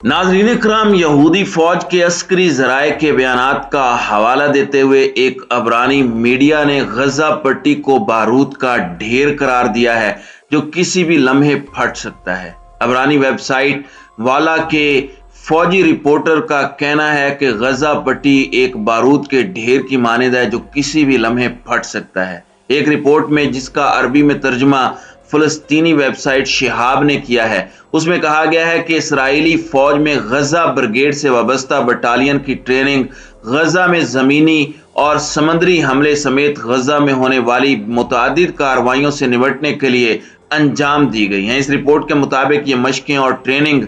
नाज़रीन इकराम, यहूदी फौज के अस्करी ज़राए के बयानात का हवाला देते हुए एक अबरानी मीडिया ने गजा पट्टी को बारूद का ढेर करार दिया है जो किसी भी लम्हे फट सकता है। अबरानी वेबसाइट वाला के फौजी रिपोर्टर का कहना है कि गजा पट्टी एक बारूद के ढेर की मानद है जो किसी भी लम्हे फट सकता है। एक रिपोर्ट में, जिसका अरबी में तर्जुमा फलस्तीनी वेबसाइट शिहाब ने किया है, उसमें कहा गया है कि इसराइली फौज में गजा ब्रिगेड से वाबस्ता बटालियन की ट्रेनिंग गजा में जमीनी और समंदरी हमले समेत गजा में होने वाली मुतअद्दिद कार्रवाइयों से निपटने के लिए अंजाम दी गई हैं। इस रिपोर्ट के मुताबिक ये मशकें और ट्रेनिंग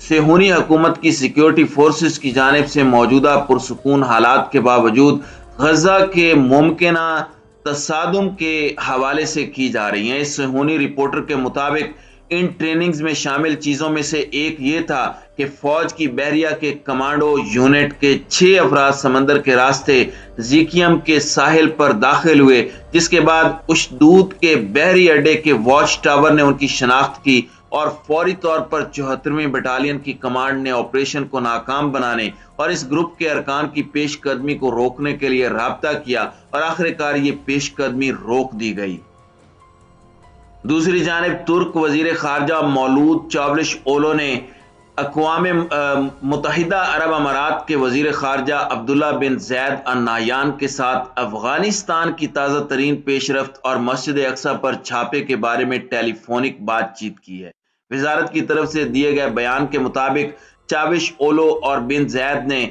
सेहूनी हुकूमत की सिक्योरिटी फोर्सेस की जानिब से मौजूदा पुरसुकून हालात के बावजूद गजा के मुमकिना तसादुम के हवाले से की जा रही हैं। इस सेहूनी रिपोर्टर के मुताबिक इन ट्रेनिंग्स में शामिल चीजों में से एक ये था कि फौज की बहरिया के कमांडो यूनिट के 6 अफराद समंदर के रास्ते ज़िकियम के साहिल पर दाखिल हुए, जिसके बाद उशदूद के बहरी अड्डे के वॉच टावर ने उनकी शनाख्त की और फौरी तौर पर 74वीं बटालियन की कमांड ने ऑपरेशन को नाकाम बनाने और इस ग्रुप के अरकान की पेशकदमी को रोकने के लिए राब्ता किया और आखिरकार ये पेशकदमी रोक दी गई। दूसरी जानिब तुर्क वजीर खारजा मौलूद चावलिश-ओलो ने अक़वाम मुत्तहिदा अरब अमारात के वजीर खारजा अब्दुल्ला बिन ज़ैद अल नाहयान के साथ अफगानिस्तान की ताज़ा तरीन पेशरफ्त और मस्जिद अक्सा पर छापे के बारे में टेलीफोनिक बातचीत की है। वजारत की तरफ से दिए गए बयान के मुताबिक चाविश-ओलो और बिन ज़ैद ने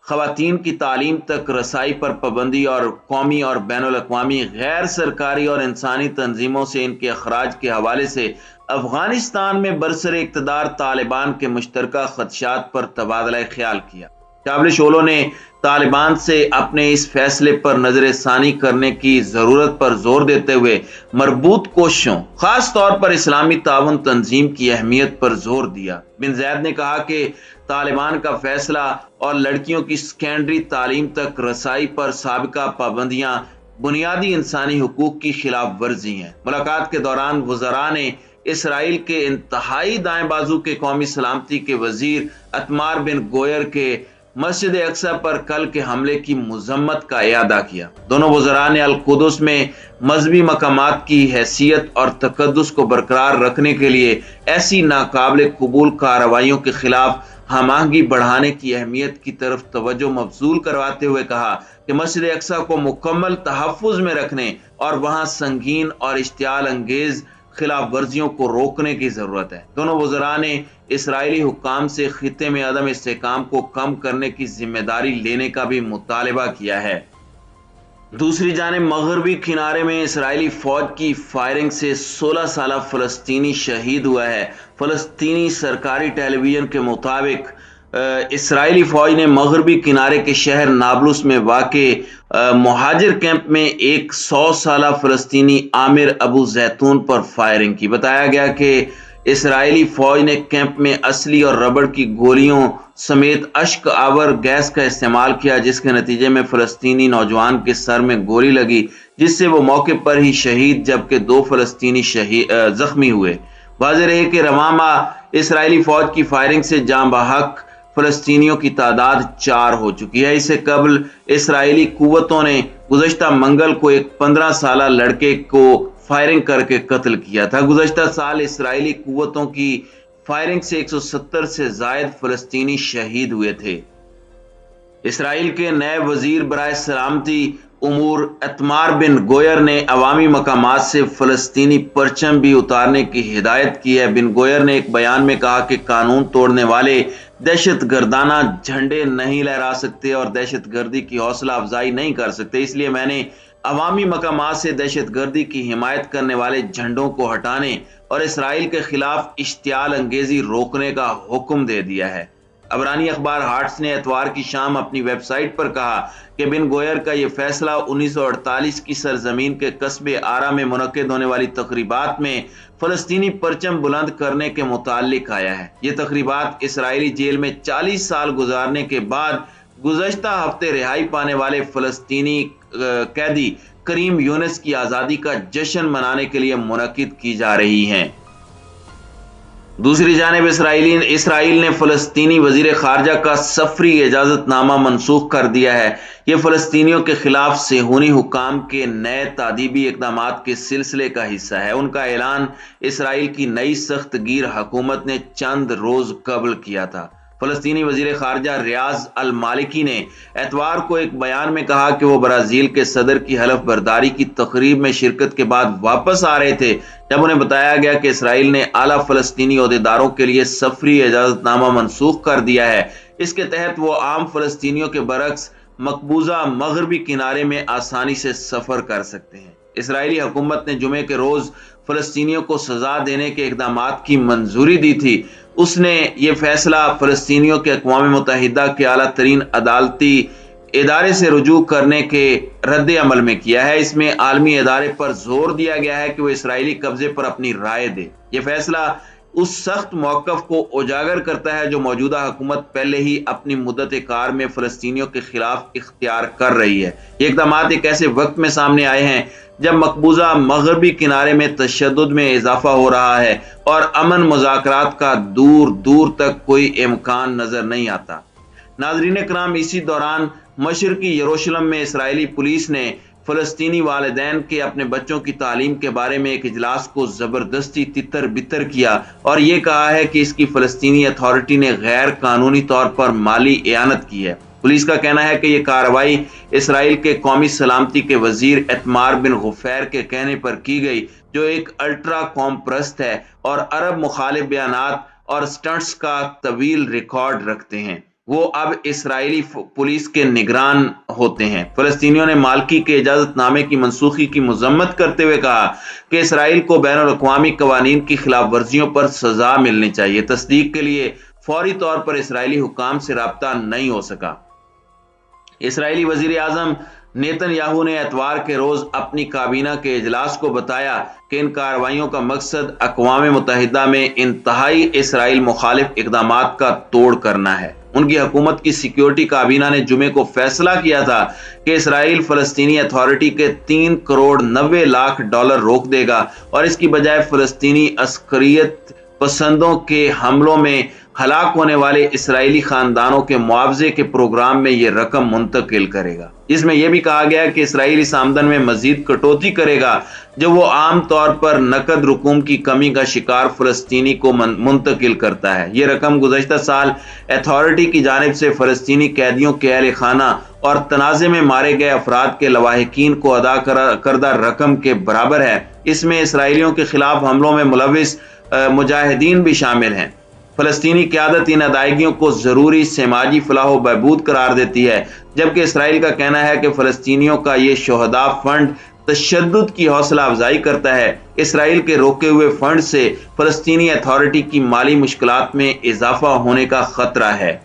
ख़वातीन की तालीम तक रसाई पर पाबंदी और कौमी और बैनुल अक़वामी गैर सरकारी और इंसानी तंजीमों से इनके अखराज के हवाले से अफगानिस्तान में बरसरे इक़्तिदार तालिबान के मुश्तरका ख़दशात पर तबादला ख्याल किया। चावलिश-ओलो ने तालिबान से अपने इस फैसले पर नजरसानी करने की जरूरत पर जोर देते हुए मरबूत कोशिशों, खास तौर पर इस्लामी ताउन तंजीम की अहमियत पर जोर दिया। बिन ज़ैद ने कहा कि तालिबान का फैसला और लड़कियों की सेकेंडरी तालीम तक रसाई पर साबिका पाबंदियां बुनियादी इंसानी हुकूक की खिलाफ वर्जी हैं। मुलाकात के दौरान वज़रा ने इसराइल के इंतहाई दाएं बाजू के कौमी सलामती के वजीर अतमार बिन गोयर के मस्जिद अक्सा पर कल के हमले की मजम्मत का इयादा किया। दोनों वज़रा ने अल कुदस में मजहबी मकामात की हैसियत और तकद्दुस को बरकरार रखने के लिए ऐसी नाकाबिल कबूल कार्रवाइयों के खिलाफ हम-आहंगी बढ़ाने की अहमियत की तरफ तवज्जो मबसूल करवाते हुए कहा कि मस्जिद अक्सा को मुकम्मल तहफ़्फ़ुज़ में रखने और वहाँ संगीन और इश्तियाल अंगेज खिलाफ वर्जियों को रोकने की जरूरत है। दोनों वज़रा ने इसराइली हुक्काम से खित्ते में अदम इस्तेहकाम को कम करने की जिम्मेदारी लेने का भी मुतालबा किया है। दूसरी जानिब मगरबी किनारे में इसराइली फौज की फायरिंग से 16 साला फलस्तीनी शहीद हुआ है। फलस्तीनी सरकारी टेलीविजन के मुताबिक इसराइली फौज ने मगरबी किनारे के शहर नाबलुस में वाक़े मुहाजिर कैंप में एक 100 साला फलस्तीनी आमिर अबू जैतून पर फायरिंग की। बताया गया कि इसराइली फौज ने कैंप में असली और रबड़ की गोलियों समेत अश्क आवर गैस का इस्तेमाल किया, जिसके नतीजे में फलस्तीनी नौजवान के सर में गोली लगी, जिससे वो मौके पर ही शहीद, जबकि 2 फलस्तीनी जख्मी हुए। वाज़ेह रहे कि रवां माह इसराइली फौज की फायरिंग से जाँ बहक फलस्तीनियों की तादाद 4 हो चुकी है। इससे कबल इसराइली कुव्वतों ने गुज़श्ता मंगल को एक 15 साला लड़के को फायरिंग करके कत्ल किया था। गुज़श्ता साल इसराइली कुव्वतों की फायरिंग से 170 से ज़ायद फलस्तीनी शहीद हुए थे। इसराइल के नए वजीर बराए सलामती उमूर अतमार बिन गोयर ने अवामी मकामात से फलस्तीनी परचम भी उतारने की हिदायत की है। बिन गोयर ने एक बयान में कहा कि कानून तोड़ने वाले दहशत गर्दाना झंडे नहीं लहरा सकते और दहशत गर्दी की हौसला अफजाई नहीं कर सकते, इसलिए मैंने अवामी मकामात से दहशत गर्दी की हिमायत करने वाले झंडों को हटाने और इसराइल के खिलाफ इश्तियाल अंगेजी रोकने का हुक्म दे दिया है। अबरानी अखबार हार्ट्स ने एतवार की शाम अपनी वेबसाइट पर कहा कि बिन गोयर का यह फैसला 1948 की सरजमीन के कस्बे आरा में मुनक्किद होने वाली तकरीबात में फलस्तीनी परचम बुलंद करने के मुताल्लिक आया है। ये तकरीबात इसराइली जेल में 40 साल गुजारने के बाद गुज़श्ता हफ्ते रिहाई पाने वाले फलस्तीनी कैदी करीम यूनुस की आज़ादी का जश्न मनाने के लिए मुनक्किद की जा रही हैं। دوسری جانب اسرائیل نے فلسطینی وزیر خارجہ کا سفری اجازت نامہ منسوخ کر دیا ہے۔ یہ فلسطینیوں کے خلاف صہیونی حکام کے نئے تادیبی اقدامات کے سلسلے کا حصہ ہے۔ ان کا اعلان اسرائیل کی نئی سخت گیر حکومت نے چند روز قبل کیا تھا۔ فلسطینی وزیر خارجہ ریاض المالکی نے اتوار کو ایک بیان میں کہا کہ وہ برازیل کے صدر کی حلف برداری کی تقریب میں شرکت کے بعد واپس آ رہے تھے جب انہیں بتایا گیا کہ اسرائیل نے اعلیٰ فلسطینی عہدیداروں کے لیے سفری اجازت نامہ منسوخ کر دیا ہے۔ اس کے تحت وہ عام فلسطینیوں کے برعکس مقبوضہ مغربی کنارے میں آسانی سے سفر کر سکتے ہیں۔ اسرائیلی حکومت نے جمعے کے روز فلسطینیوں کو سزا دینے کے اقدامات کی منظوری دی تھی۔ اس نے یہ فیصلہ فلسطینیوں کے اقوام متحدہ کے اعلیٰ ترین عدالتی ادارے سے رجوع کرنے کے رد عمل میں کیا ہے۔ اس میں عالمی ادارے پر زور دیا گیا ہے کہ وہ اسرائیلی قبضے پر اپنی رائے دے۔ یہ فیصلہ اس سخت موقف کو اجاگر کرتا ہے جو موجودہ حکومت پہلے ہی اپنی مدت کار میں فلسطینیوں کے خلاف اختیار کر رہی ہے۔ یہ اقدامات ایک ایسے وقت میں سامنے آئے ہیں جب مقبوضہ مغربی کنارے میں تشدد میں اضافہ ہو رہا ہے اور امن مذاکرات کا دور دور تک کوئی امکان نظر نہیں آتا۔ ناظرین کرام، اسی دوران مشرقی یروشلم میں اسرائیلی پولیس نے فلسطینی والدین کے اپنے بچوں کی تعلیم کے بارے میں ایک اجلاس کو زبردستی تتر بتر کیا اور یہ کہا ہے کہ اس کی فلسطینی اتھارٹی نے غیر قانونی طور پر مالی اعانت کی ہے۔ پولیس کا کہنا ہے کہ یہ کارروائی اسرائیل کے قومی سلامتی کے وزیر ایتمار بن غفیر کے کہنے پر کی گئی، جو ایک الٹرا قوم پرست ہے اور عرب مخالف بیانات اور سٹنٹس کا طویل ریکارڈ رکھتے ہیں۔ وہ اب اسرائیلی پولیس کے نگران ہوتے ہیں۔ فلسطینیوں نے مالکی کے اجازت نامے کی منسوخی کی مذمت کرتے ہوئے کہا کہ اسرائیل کو بین الاقوامی قوانین کی خلاف ورزیوں پر سزا ملنی چاہیے۔ تصدیق کے لیے فوری طور پر اسرائیلی حکام سے رابطہ نہیں ہو سکا۔ اسرائیلی وزیر اعظم نیتن یاہو نے اتوار کے روز اپنی کابینہ کے اجلاس کو بتایا کہ ان کارروائیوں کا مقصد اقوام متحدہ میں انتہائی اسرائیل مخالف اقدامات کا توڑ کرنا ہے۔ ان کی حکومت کی سیکیورٹی کابینہ نے جمعے کو فیصلہ کیا تھا کہ اسرائیل فلسطینی اتھارٹی کے 3 کروڑ 90 لاکھ ڈالر روک دے گا اور اس کی بجائے فلسطینی عسکریت پسندوں کے حملوں میں ہلاک ہونے والے اسرائیلی خاندانوں کے معاوضے کے پروگرام میں یہ رقم منتقل کرے گا۔ اس میں یہ بھی کہا گیا کہ اسرائیل اس آمدن میں مزید کٹوتی کرے گا جو وہ عام طور پر نقد رقوم کی کمی کا شکار فلسطینی کو منتقل کرتا ہے۔ یہ رقم گزشتہ سال اتھارٹی کی جانب سے فلسطینی قیدیوں کے اہل خانہ اور تنازع میں مارے گئے افراد کے لواحقین کو ادا کردہ رقم کے برابر ہے۔ اس میں اسرائیلیوں کے خلاف حملوں میں ملوث مجاہدین بھی شامل ہیں۔ فلسطینی قیادت ان ادائیگیوں کو ضروری سماجی فلاح و بہبود قرار دیتی ہے، جبکہ اسرائیل کا کہنا ہے کہ فلسطینیوں کا یہ شہداء فنڈ تشدد کی حوصلہ افزائی کرتا ہے۔ اسرائیل کے روکے ہوئے فنڈ سے فلسطینی اتھارٹی کی مالی مشکلات میں اضافہ ہونے کا خطرہ ہے۔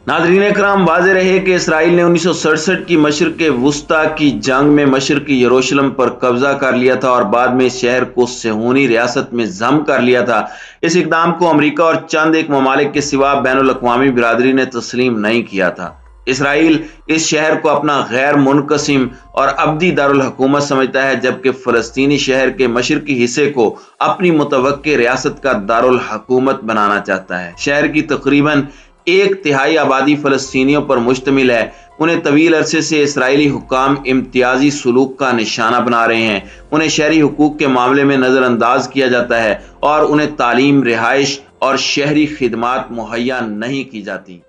ناظرین اکرام، واضح رہے کہ اسرائیل نے 1967 کی مشرق وسطیٰ کی جنگ میں مشرقی یروشلم پر قبضہ کر لیا تھا اور بعد میں اس شہر کو صہیونی ریاست میں ضم کر لیا تھا۔ اس اقدام کو امریکہ اور چند ایک ممالک کے سوا بین الاقوامی برادری نے تسلیم نہیں کیا تھا۔ اسرائیل اس شہر کو اپنا غیر منقسم اور ابدی دارالحکومت سمجھتا ہے، جبکہ فلسطینی شہر کے مشرقی حصے کو اپنی متوقع ریاست کا دارالحکومت بنانا چاہتا ہے۔ شہر کی تقریباً 1/3 آبادی فلسطینیوں پر مشتمل ہے۔ انہیں طویل عرصے سے اسرائیلی حکام امتیازی سلوک کا نشانہ بنا رہے ہیں۔ انہیں شہری حقوق کے معاملے میں نظر انداز کیا جاتا ہے اور انہیں تعلیم، رہائش اور شہری خدمات مہیا نہیں کی جاتی۔